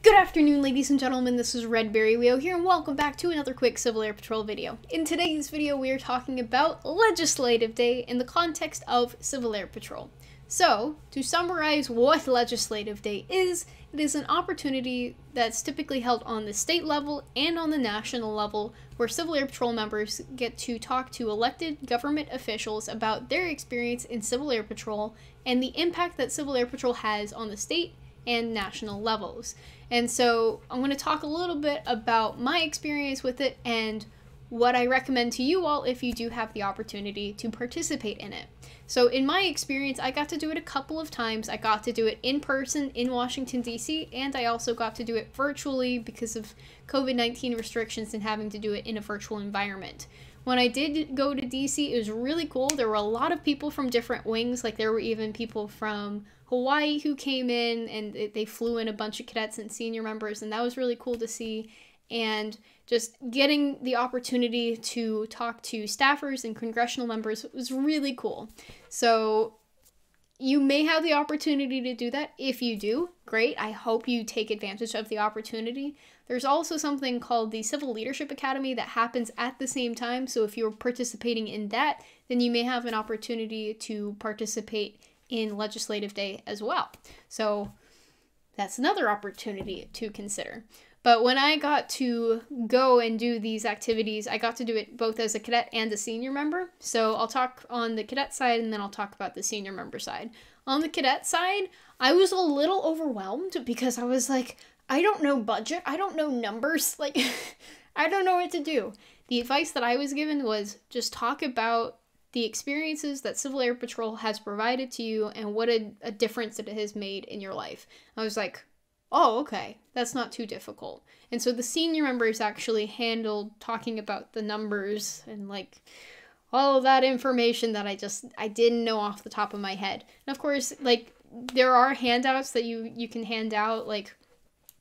Good afternoon, ladies and gentlemen, this is Redberryweo here, and welcome back to another quick Civil Air Patrol video. In today's video, we are talking about Legislative Day in the context of Civil Air Patrol. So, to summarize what Legislative Day is, it is an opportunity that's typically held on the state level and on the national level, where Civil Air Patrol members get to talk to elected government officials about their experience in Civil Air Patrol and the impact that Civil Air Patrol has on the state and national levels. And so I'm going to talk a little bit about my experience with it and what I recommend to you all if you do have the opportunity to participate in it. So in my experience, I got to do it a couple of times. I got to do it in person in Washington, D.C., and I also got to do it virtually because of COVID-19 restrictions and having to do it in a virtual environment. When I did go to DC, it was really cool. There were a lot of people from different wings. Like, there were even people from Hawaii who came in, and they flew in a bunch of cadets and senior members, and that was really cool to see. And just getting the opportunity to talk to staffers and congressional members was really cool. So you may have the opportunity to do that. If you do, great. I hope you take advantage of the opportunity. There's also something called the Civil Leadership Academy that happens at the same time. So if you're participating in that, then you may have an opportunity to participate in Legislative Day as well. So that's another opportunity to consider. But when I got to go and do these activities, I got to do it both as a cadet and a senior member. So I'll talk on the cadet side, and then I'll talk about the senior member side. On the cadet side, I was a little overwhelmed because I was like, I don't know budget, I don't know numbers, like, I don't know what to do. The advice that I was given was just talk about the experiences that Civil Air Patrol has provided to you and what a difference that it has made in your life. I was like, oh, okay, that's not too difficult. And so the senior members actually handled talking about the numbers and like all of that information that I didn't know off the top of my head. And of course, like, there are handouts that you can hand out. Like,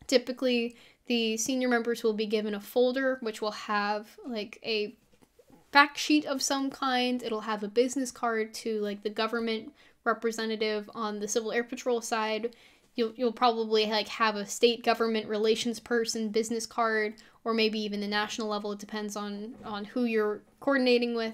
typically the senior members will be given a folder which will have like a fact sheet of some kind. It'll have a business card to like the government representative on the Civil Air Patrol side. You'll probably like have a state government relations person business card, or maybe even the national level. It depends on who you're coordinating with.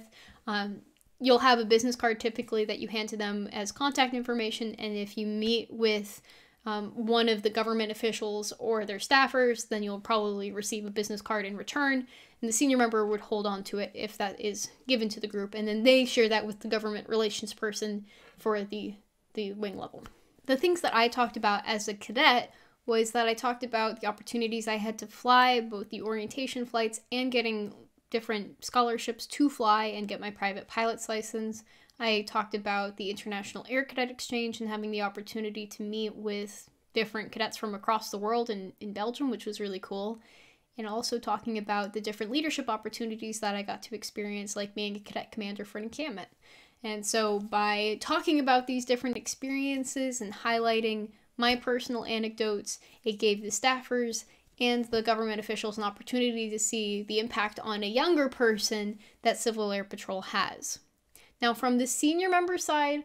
You'll have a business card typically that you hand to them as contact information, and if you meet with one of the government officials or their staffers, then you'll probably receive a business card in return, and the senior member would hold on to it if that is given to the group, and then they share that with the government relations person for the wing level. The things that I talked about as a cadet was that I talked about the opportunities I had to fly, both the orientation flights and getting different scholarships to fly and get my private pilot's license. I talked about the International Air Cadet Exchange and having the opportunity to meet with different cadets from across the world in Belgium, which was really cool. And also talking about the different leadership opportunities that I got to experience, like being a cadet commander for an encampment. And so by talking about these different experiences and highlighting my personal anecdotes, it gave the staffers and the government officials an opportunity to see the impact on a younger person that Civil Air Patrol has. Now, from the senior member side,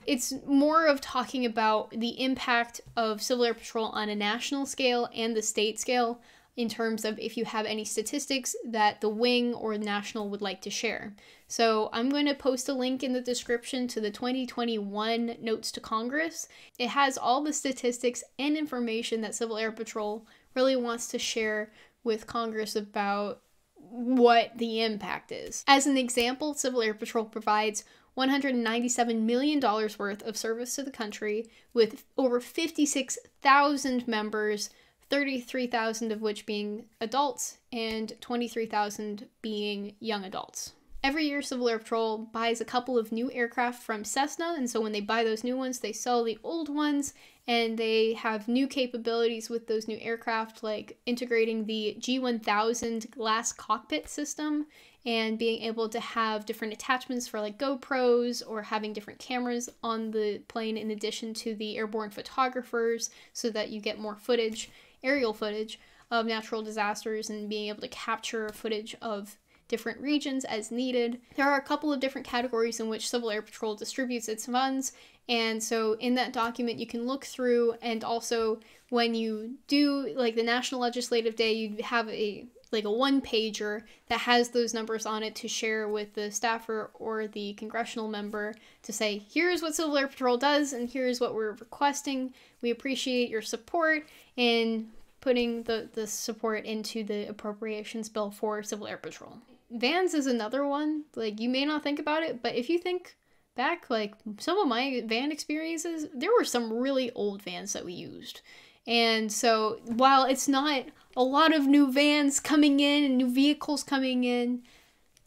it's more of talking about the impact of Civil Air Patrol on a national scale and the state scale, in terms of if you have any statistics that the wing or national would like to share. So I'm going to post a link in the description to the 2021 Notes to Congress. It has all the statistics and information that Civil Air Patrol really wants to share with Congress about what the impact is. As an example, Civil Air Patrol provides $197 million worth of service to the country, with over 56,000 members, 33,000 of which being adults and 23,000 being young adults. Every year, Civil Air Patrol buys a couple of new aircraft from Cessna, and so when they buy those new ones, they sell the old ones, and they have new capabilities with those new aircraft, like integrating the G1000 glass cockpit system and being able to have different attachments for like GoPros, or having different cameras on the plane in addition to the airborne photographers, so that you get more footage, aerial footage of natural disasters, and being able to capture footage of different regions as needed. There are a couple of different categories in which Civil Air Patrol distributes its funds, And so in that document, you can look through, and also when you do like the National Legislative Day, you have a one-pager that has those numbers on it to share with the staffer or the congressional member to say, here's what Civil Air Patrol does and here's what we're requesting. We appreciate your support in putting the support into the appropriations bill for Civil Air Patrol. Vans is another one. Like, you may not think about it, but if you think back, like some of my van experiences, there were some really old vans that we used. And so while it's not a lot of new vans coming in and new vehicles coming in,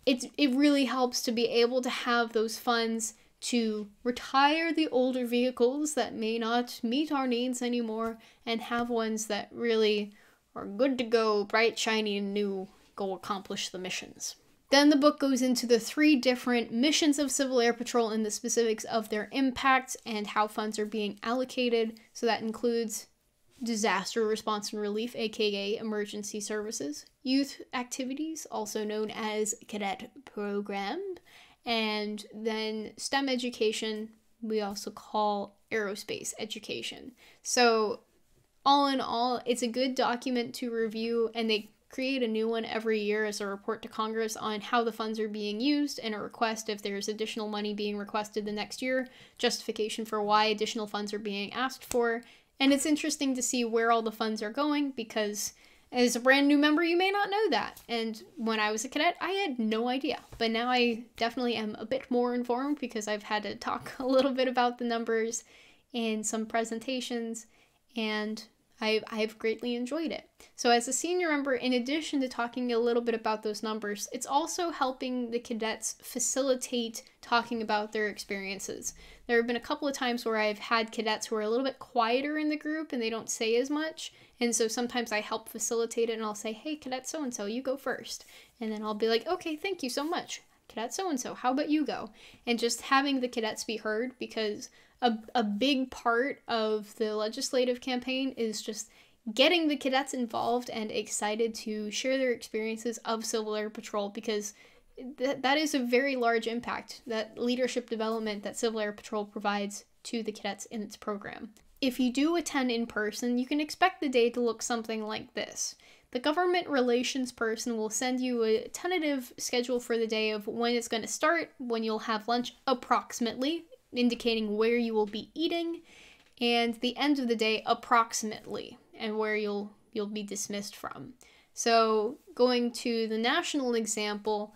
it really helps to be able to have those funds to retire the older vehicles that may not meet our needs anymore and have ones that really are good to go, bright, shiny, and new, go accomplish the missions. Then the book goes into the 3 different missions of Civil Air Patrol and the specifics of their impact and how funds are being allocated. So that includes disaster response and relief, aka emergency services, youth activities, also known as cadet program, and then STEM education, we also call aerospace education. So all in all, it's a good document to review, and they create a new one every year as a report to Congress on how the funds are being used, and a request if there's additional money being requested the next year, justification for why additional funds are being asked for. And it's interesting to see where all the funds are going, because as a brand new member, you may not know that. And when I was a cadet, I had no idea. But now I definitely am a bit more informed because I've had to talk a little bit about the numbers in some presentations, and I've greatly enjoyed it. So as a senior member, in addition to talking a little bit about those numbers, it's also helping the cadets facilitate talking about their experiences. There have been a couple of times where I've had cadets who are a little bit quieter in the group and they don't say as much. And so sometimes I help facilitate it, and I'll say, hey, cadet so-and-so, you go first. And then I'll be like, okay, thank you so much. Cadet so-and-so, how about you go? And just having the cadets be heard, because a big part of the legislative campaign is just getting the cadets involved and excited to share their experiences of Civil Air Patrol, because that is a very large impact, that leadership development that Civil Air Patrol provides to the cadets in its program. If you do attend in person, you can expect the day to look something like this. The government relations person will send you a tentative schedule for the day of when it's going to start, when you'll have lunch approximately, indicating where you will be eating, and the end of the day approximately, and where you'll be dismissed from. So going to the national example,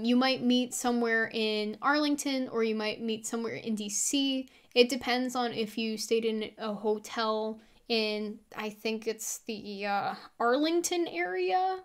you might meet somewhere in Arlington, or you might meet somewhere in DC. It depends on if you stayed in a hotel in, I think it's the Arlington area.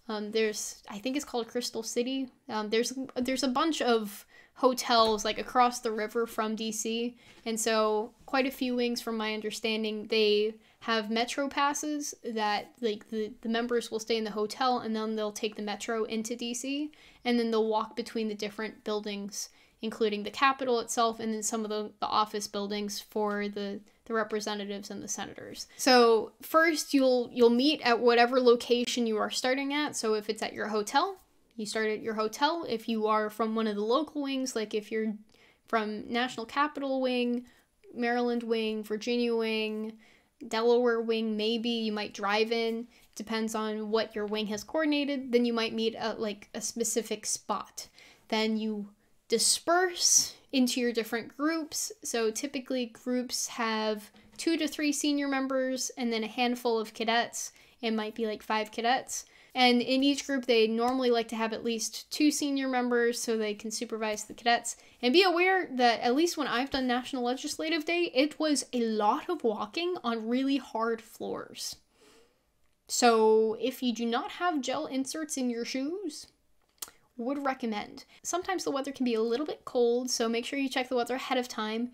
I think it's called Crystal City. There's a bunch of hotels like across the river from DC, and so quite a few wings, from my understanding, they have metro passes that like the members will stay in the hotel, and then they'll take the metro into DC, and then they'll walk between the different buildings, including the Capitol itself, and then some of the office buildings for the representatives and the senators. So first you'll meet at whatever location you are starting at. So if it's at your hotel, you start at your hotel. If you are from one of the local wings, like if you're from National Capital Wing, Maryland Wing, Virginia Wing, Delaware Wing, maybe you might drive in. Depends on what your wing has coordinated. Then you might meet at like a specific spot. Then you disperse into your different groups. So typically groups have 2 to 3 senior members and then a handful of cadets. It might be like 5 cadets. And in each group, they normally like to have at least 2 senior members so they can supervise the cadets. And be aware that at least when I've done National Legislative Day, it was a lot of walking on really hard floors. So if you do not have gel inserts in your shoes, would recommend. Sometimes the weather can be a little bit cold, so make sure you check the weather ahead of time.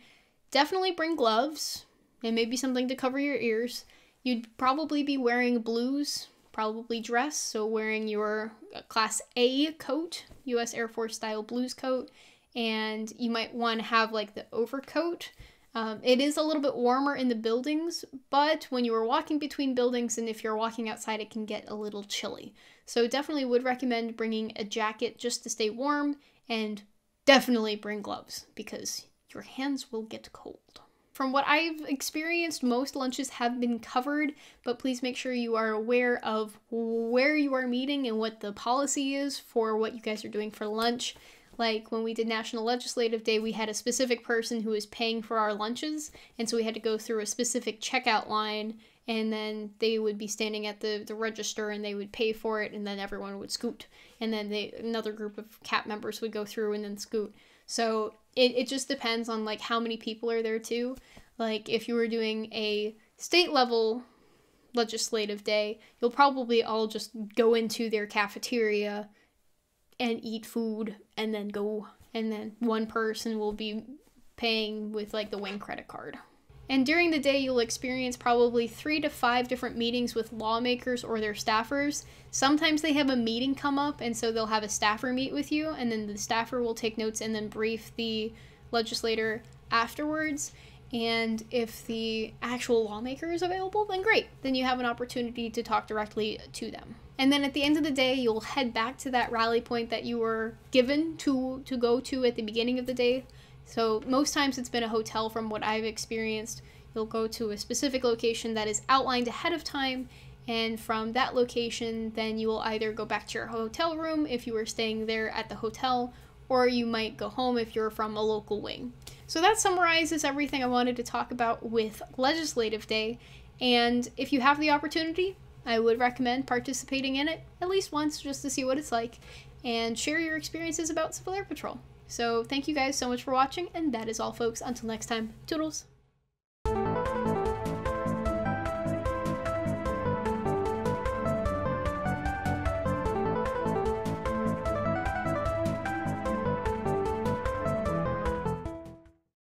Definitely bring gloves and maybe something to cover your ears. You'd probably be wearing blues, probably dress, so wearing your Class A coat, U.S. Air Force style blues coat, and you might want to have like the overcoat. It is a little bit warmer in the buildings, but when you are walking between buildings and if you're walking outside, it can get a little chilly. So definitely would recommend bringing a jacket just to stay warm, and definitely bring gloves because your hands will get cold. From what I've experienced, most lunches have been covered, but please make sure you are aware of where you are meeting and what the policy is for what you guys are doing for lunch. Like when we did National Legislative Day, we had a specific person who was paying for our lunches, and so we had to go through a specific checkout line, and then they would be standing at the register and they would pay for it, and then everyone would scoot, and then another group of CAP members would go through and then scoot. So it just depends on like how many people are there too. Like if you were doing a state level legislative day, you'll probably all just go into their cafeteria and eat food and then go, and then one person will be paying with like the wing credit card. And during the day, you'll experience probably 3 to 5 different meetings with lawmakers or their staffers. Sometimes they have a meeting come up, and so they'll have a staffer meet with you, and then the staffer will take notes and then brief the legislator afterwards. And if the actual lawmaker is available, then great. Then you have an opportunity to talk directly to them. And then at the end of the day, you'll head back to that rally point that you were given to go to at the beginning of the day. So most times it's been a hotel from what I've experienced. You'll go to a specific location that is outlined ahead of time, and from that location, then you will either go back to your hotel room if you were staying there at the hotel, or you might go home if you're from a local wing. So that summarizes everything I wanted to talk about with Legislative Day, and if you have the opportunity, I would recommend participating in it at least once just to see what it's like, and share your experiences about Civil Air Patrol. So thank you guys so much for watching, and that is all folks. Until next time, toodles!